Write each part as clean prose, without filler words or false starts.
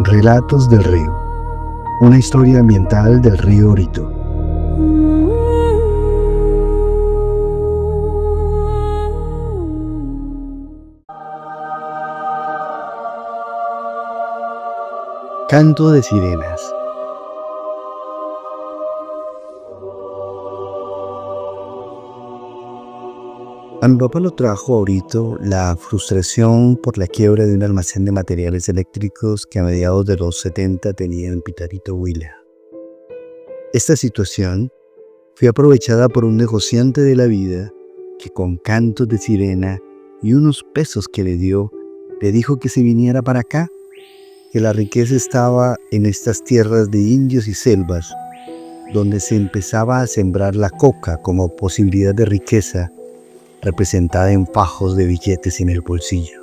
Relatos del río. Una historia ambiental del río Orito. Canto de sirenas. A mi papá lo trajo a Orito la frustración por la quiebra de un almacén de materiales eléctricos que a mediados de los 70 tenía en Pitarito, Huila. Esta situación fue aprovechada por un negociante de la vida que con cantos de sirena y unos pesos que le dio, le dijo que se viniera para acá, que la riqueza estaba en estas tierras de indios y selvas, donde se empezaba a sembrar la coca como posibilidad de riqueza, representada en fajos de billetes en el bolsillo.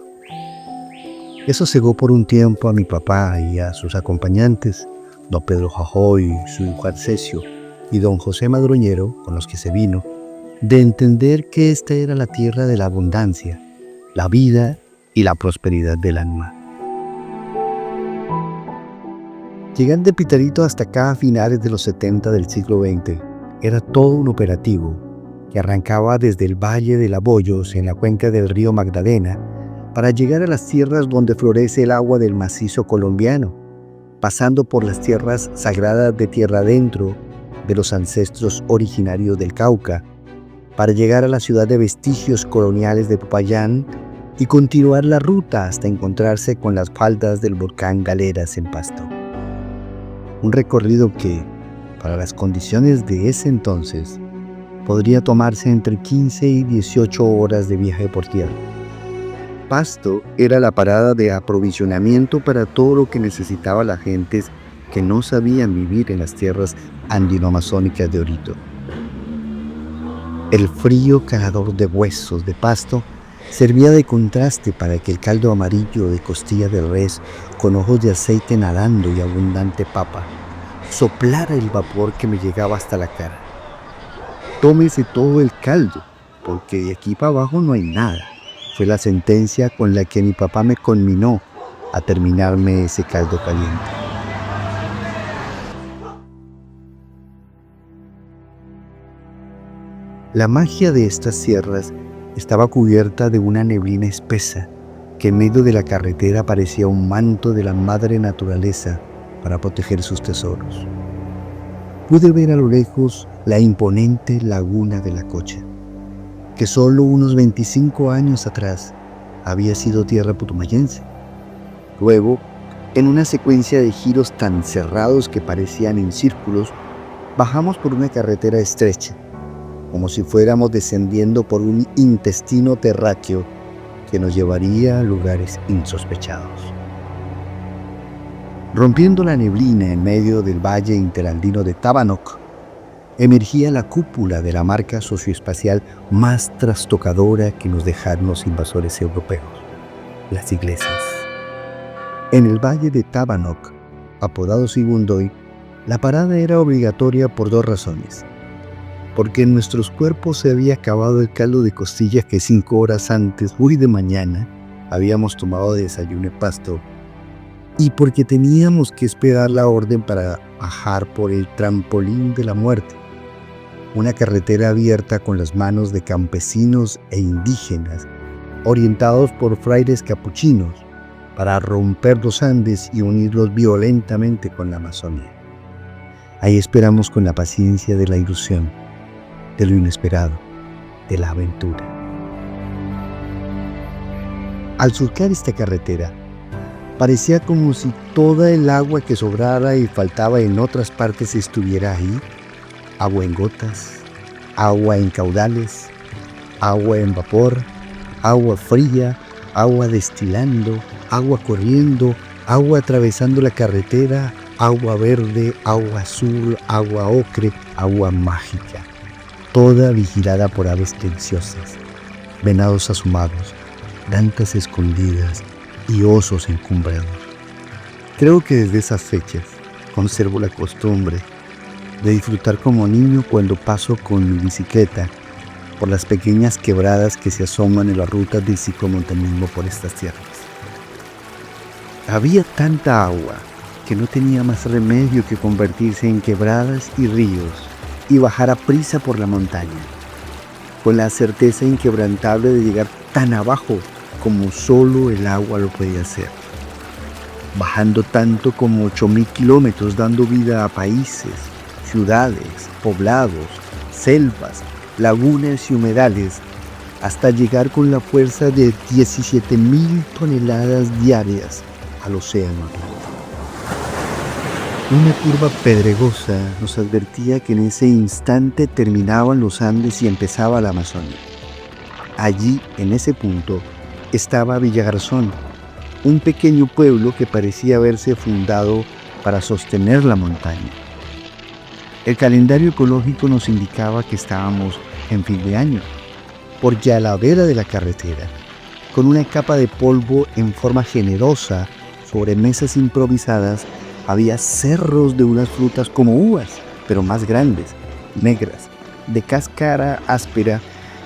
Eso cegó por un tiempo a mi papá y a sus acompañantes, don Pedro Jajoy, su hijo Arcesio, y don José Madroñero, con los que se vino, de entender que esta era la tierra de la abundancia, la vida y la prosperidad del alma. Llegar de Pitarito hasta acá a finales de los 70 del siglo XX era todo un operativo que arrancaba desde el Valle de Laboyos en la cuenca del río Magdalena para llegar a las tierras donde florece el agua del macizo colombiano, pasando por las tierras sagradas de tierra adentro de los ancestros originarios del Cauca, para llegar a la ciudad de vestigios coloniales de Popayán y continuar la ruta hasta encontrarse con las faldas del volcán Galeras en Pasto. Un recorrido que, para las condiciones de ese entonces, podría tomarse entre 15 y 18 horas de viaje por tierra. Pasto era la parada de aprovisionamiento para todo lo que necesitaba la gente que no sabían vivir en las tierras andino-amazónicas de Orito. El frío calador de huesos de Pasto servía de contraste para que el caldo amarillo de costilla de res con ojos de aceite nadando y abundante papa soplara el vapor que me llegaba hasta la cara. Tómese todo el caldo, porque de aquí para abajo no hay nada. Fue la sentencia con la que mi papá me conminó a terminarme ese caldo caliente. La magia de estas sierras estaba cubierta de una neblina espesa que en medio de la carretera parecía un manto de la madre naturaleza para proteger sus tesoros. Pude ver a lo lejos la imponente laguna de La Cocha, que solo unos 25 años atrás había sido tierra putumayense. Luego, en una secuencia de giros tan cerrados que parecían en círculos, bajamos por una carretera estrecha, como si fuéramos descendiendo por un intestino terráqueo que nos llevaría a lugares insospechados. Rompiendo la neblina en medio del valle interandino de Tabanoc, emergía la cúpula de la marca socioespacial más trastocadora que nos dejaron los invasores europeos, las iglesias. En el valle de Tabanoc, apodado Sibundoy, la parada era obligatoria por dos razones. Porque en nuestros cuerpos se había acabado el caldo de costillas que 5 horas antes, muy de mañana, habíamos tomado de desayuno en Pasto, y porque teníamos que esperar la orden para bajar por el trampolín de la muerte, una carretera abierta con las manos de campesinos e indígenas, orientados por frailes capuchinos, para romper los Andes y unirlos violentamente con la Amazonía. Ahí esperamos con la paciencia de la ilusión, de lo inesperado, de la aventura. Al surcar esta carretera, parecía como si toda el agua que sobrara y faltaba en otras partes estuviera ahí. Agua en gotas, agua en caudales, agua en vapor, agua fría, agua destilando, agua corriendo, agua atravesando la carretera, agua verde, agua azul, agua ocre, agua mágica, toda vigilada por aves tensiosas, venados asomados, dantas escondidas y osos encumbrados. Creo que desde esas fechas conservo la costumbre de disfrutar como niño cuando paso con mi bicicleta por las pequeñas quebradas que se asoman en las rutas del ciclomontañismo por estas tierras. Había tanta agua que no tenía más remedio que convertirse en quebradas y ríos y bajar a prisa por la montaña, con la certeza inquebrantable de llegar tan abajo como solo el agua lo podía hacer, bajando tanto como 8.000 kilómetros, dando vida a países, ciudades, poblados, selvas, lagunas y humedales, hasta llegar con la fuerza de 17.000 toneladas diarias al océano Atlántico. Una curva pedregosa nos advertía que en ese instante terminaban los Andes y empezaba la Amazonia. Allí, en ese punto, estaba Villagarzón, un pequeño pueblo que parecía haberse fundado para sostener la montaña. El calendario ecológico nos indicaba que estábamos en fin de año, porque a la vera de la carretera, con una capa de polvo en forma generosa sobre mesas improvisadas, había cerros de unas frutas como uvas, pero más grandes, negras, de cáscara áspera,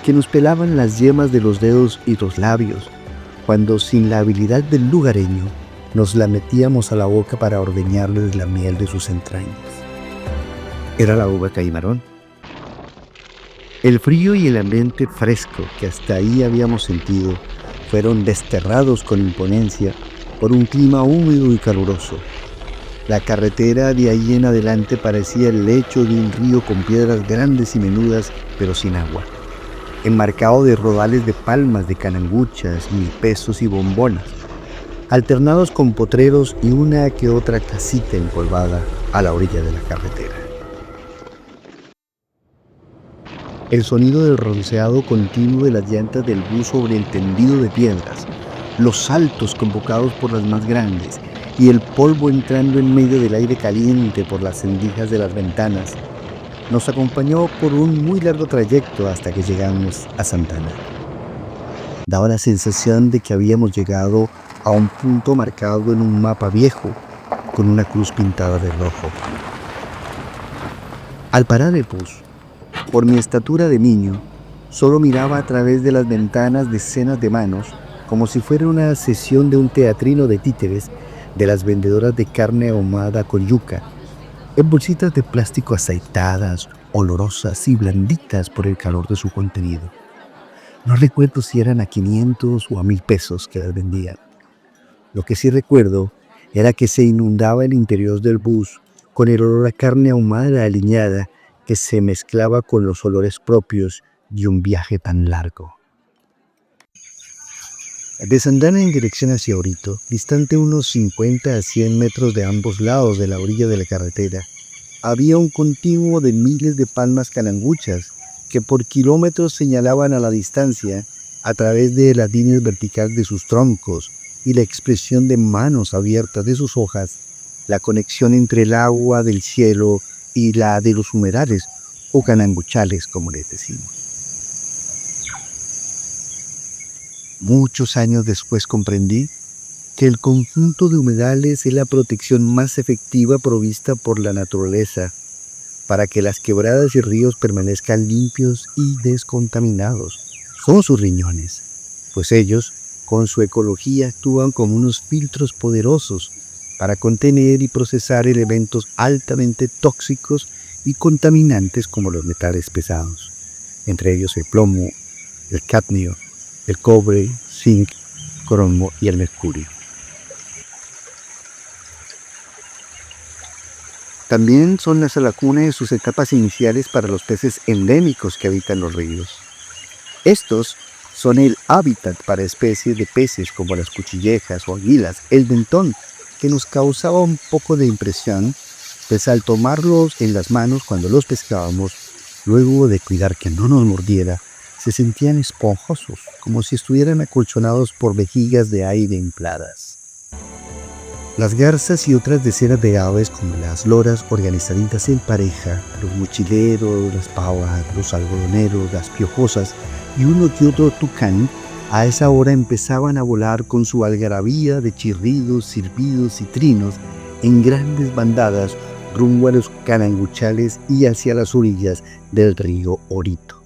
que nos pelaban las yemas de los dedos y los labios, cuando sin la habilidad del lugareño nos la metíamos a la boca para ordeñarles la miel de sus entrañas. Era la uva Caimarón. El frío y el ambiente fresco que hasta ahí habíamos sentido fueron desterrados con imponencia por un clima húmedo y caluroso. La carretera de ahí en adelante parecía el lecho de un río con piedras grandes y menudas, pero sin agua, enmarcado de rodales de palmas, de cananguchas, milpesos y bombonas, alternados con potreros y una que otra casita empolvada a la orilla de la carretera. El sonido del ronceado continuo de las llantas del bus sobre el tendido de piedras, los saltos convocados por las más grandes y el polvo entrando en medio del aire caliente por las rendijas de las ventanas, nos acompañó por un muy largo trayecto hasta que llegamos a Santana. Daba la sensación de que habíamos llegado a un punto marcado en un mapa viejo, con una cruz pintada de rojo. Al parar el bus, por mi estatura de niño, solo miraba a través de las ventanas decenas de manos, como si fuera una sesión de un teatrino de títeres de las vendedoras de carne ahumada con yuca, en bolsitas de plástico aceitadas, olorosas y blanditas por el calor de su contenido. No recuerdo si eran a 500 o a 1.000 pesos que las vendían. Lo que sí recuerdo era que se inundaba el interior del bus con el olor a carne ahumada aliñada que se mezclaba con los olores propios de un viaje tan largo. De Santana en dirección hacia Orito, distante unos 50 a 100 metros de ambos lados de la orilla de la carretera, había un continuo de miles de palmas cananguchas que por kilómetros señalaban a la distancia a través de las líneas verticales de sus troncos y la expresión de manos abiertas de sus hojas, la conexión entre el agua del cielo y la de los humedales o cananguchales, como les decimos. Muchos años después comprendí que el conjunto de humedales es la protección más efectiva provista por la naturaleza para que las quebradas y ríos permanezcan limpios y descontaminados. Son sus riñones, pues ellos, con su ecología, actúan como unos filtros poderosos para contener y procesar elementos altamente tóxicos y contaminantes como los metales pesados, entre ellos el plomo, el cadmio, el cobre, zinc, cromo y el mercurio. También son las lacunas en sus etapas iniciales para los peces endémicos que habitan los ríos. Estos son el hábitat para especies de peces como las cuchillejas o anguilas, el dentón, que nos causaba un poco de impresión, pues al tomarlos en las manos cuando los pescábamos, luego de cuidar que no nos mordiera, se sentían esponjosos, como si estuvieran acolchonados por vejigas de aire infladas. Las garzas y otras decenas de aves como las loras organizaditas en pareja, los mochileros, las pavas, los algodoneros, las piojosas y uno que otro tucán, a esa hora empezaban a volar con su algarabía de chirridos, silbidos y trinos en grandes bandadas rumbo a los cananguchales y hacia las orillas del río Orito.